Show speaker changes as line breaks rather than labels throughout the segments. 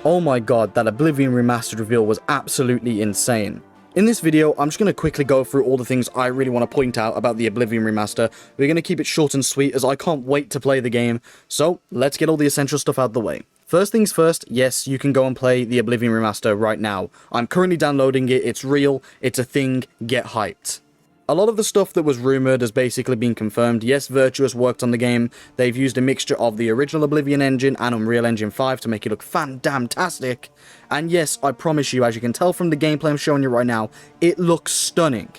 Oh my god, that Oblivion Remastered reveal was absolutely insane. In this video, I'm just going to quickly go through all the things I really want to point out about the Oblivion Remaster. We're going to keep it short and sweet as I can't wait to play the game, so let's get all the essential stuff out of the way. First things first, yes, you can go and play the Oblivion Remaster right now. I'm currently downloading it, it's real, it's a thing, get hyped. A lot of the stuff that was rumoured has basically been confirmed. Yes, Virtuous worked on the game. They've used a mixture of the original Oblivion engine and Unreal Engine 5 to make it look fan-damn-tastic. And yes, I promise you, as you can tell from the gameplay I'm showing you right now, it looks stunning.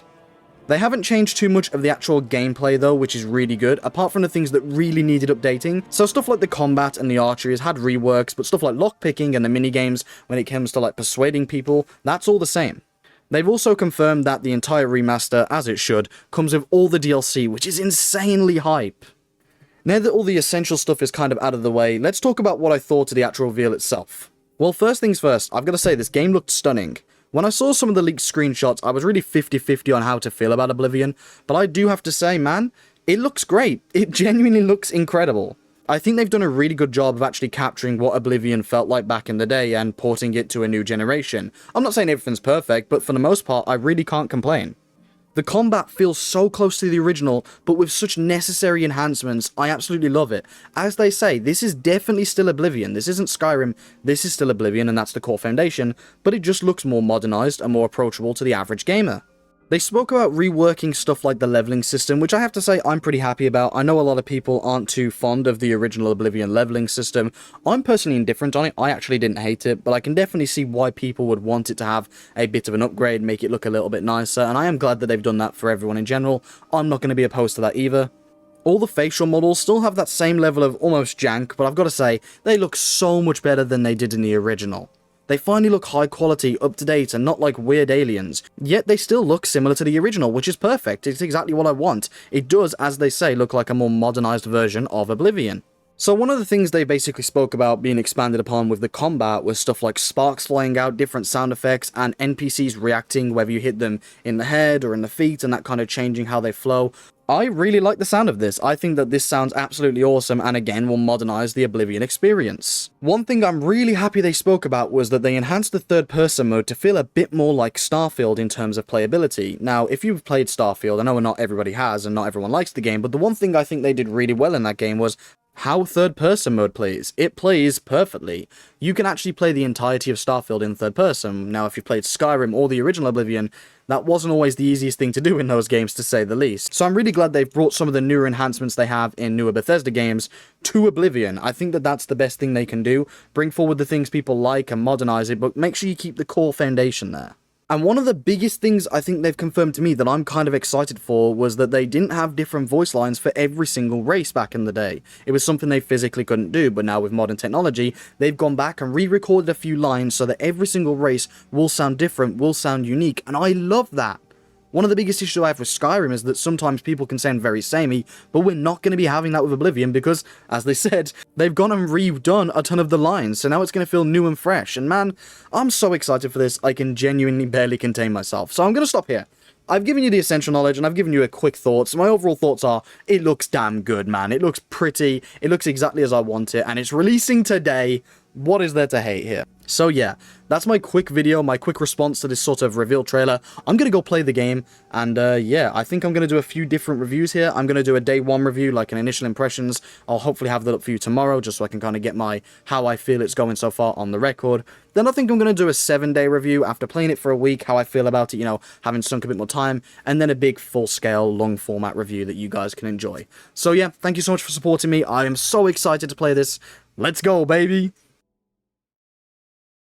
They haven't changed too much of the actual gameplay though, which is really good, apart from the things that really needed updating. So stuff like the combat and the archery has had reworks, but stuff like lockpicking and the minigames, when it comes to like persuading people, that's all the same. They've also confirmed that the entire remaster, as it should, comes with all the DLC, which is insanely hype. Now that all the essential stuff is kind of out of the way, let's talk about what I thought of the actual reveal itself. Well, first things first, I've got to say this game looked stunning. When I saw some of the leaked screenshots, I was really 50-50 on how to feel about Oblivion, but I do have to say, man, it looks great. It genuinely looks incredible. I think they've done a really good job of actually capturing what Oblivion felt like back in the day and porting it to a new generation. I'm not saying everything's perfect, but for the most part, I really can't complain. The combat feels so close to the original, but with such necessary enhancements, I absolutely love it. As they say, this is definitely still Oblivion. This isn't Skyrim, this is still Oblivion, and that's the core foundation, but it just looks more modernized and more approachable to the average gamer. They spoke about reworking stuff like the leveling system, which I have to say I'm pretty happy about. I know a lot of people aren't too fond of the original Oblivion leveling system. I'm personally indifferent on it. I actually didn't hate it, but I can definitely see why people would want it to have a bit of an upgrade, make it look a little bit nicer, and I am glad that they've done that for everyone in general. I'm not going to be opposed to that either. All the facial models still have that same level of almost jank, but I've got to say, they look so much better than they did in the original. They finally look high quality, up to date, and not like weird aliens. Yet they still look similar to the original, which is perfect. It's exactly what I want. It does, as they say, look like a more modernized version of Oblivion. So one of the things they basically spoke about being expanded upon with the combat was stuff like sparks flying out, different sound effects, and NPCs reacting whether you hit them in the head or in the feet, and that kind of changing how they flow. I really like the sound of this. I think that this sounds absolutely awesome and again will modernize the Oblivion experience. One thing I'm really happy they spoke about was that they enhanced the third person mode to feel a bit more like Starfield in terms of playability. Now, if you've played Starfield, I know not everybody has and not everyone likes the game, but the one thing I think they did really well in that game was how third person mode plays. It plays perfectly. You can actually play the entirety of Starfield in third person. Now, if you played Skyrim or the original Oblivion, that wasn't always the easiest thing to do in those games, to say the least. So I'm really glad they've brought some of the newer enhancements they have in newer Bethesda games to Oblivion. I think that that's the best thing they can do. Bring forward the things people like and modernize it, but make sure you keep the core foundation there. And one of the biggest things I think they've confirmed to me that I'm kind of excited for was that they didn't have different voice lines for every single race back in the day. It was something they physically couldn't do, but now with modern technology, they've gone back and re-recorded a few lines so that every single race will sound different, will sound unique, and I love that. One of the biggest issues I have with Skyrim is that sometimes people can sound very samey, but we're not going to be having that with Oblivion because, as they said, they've gone and redone a ton of the lines, so now it's going to feel new and fresh. And man, I'm so excited for this, I can genuinely barely contain myself. So I'm going to stop here. I've given you the essential knowledge, and I've given you a quick thoughts. My overall thoughts are, it looks damn good, man. It looks pretty, it looks exactly as I want it, and it's releasing today. What is there to hate here? So yeah, that's my quick video, my quick response to this sort of reveal trailer. I'm going to go play the game, and yeah, I think I'm going to do a few different reviews here. I'm going to do a day one review, like an initial impressions. I'll hopefully have that up for you tomorrow, just so I can kind of get my how I feel it's going so far on the record. Then I think I'm going to do a 7-day review after playing it for a week, how I feel about it, you know, having sunk a bit more time, and then a big full-scale, long-format review that you guys can enjoy. So yeah, thank you so much for supporting me. I am so excited to play this. Let's go, baby!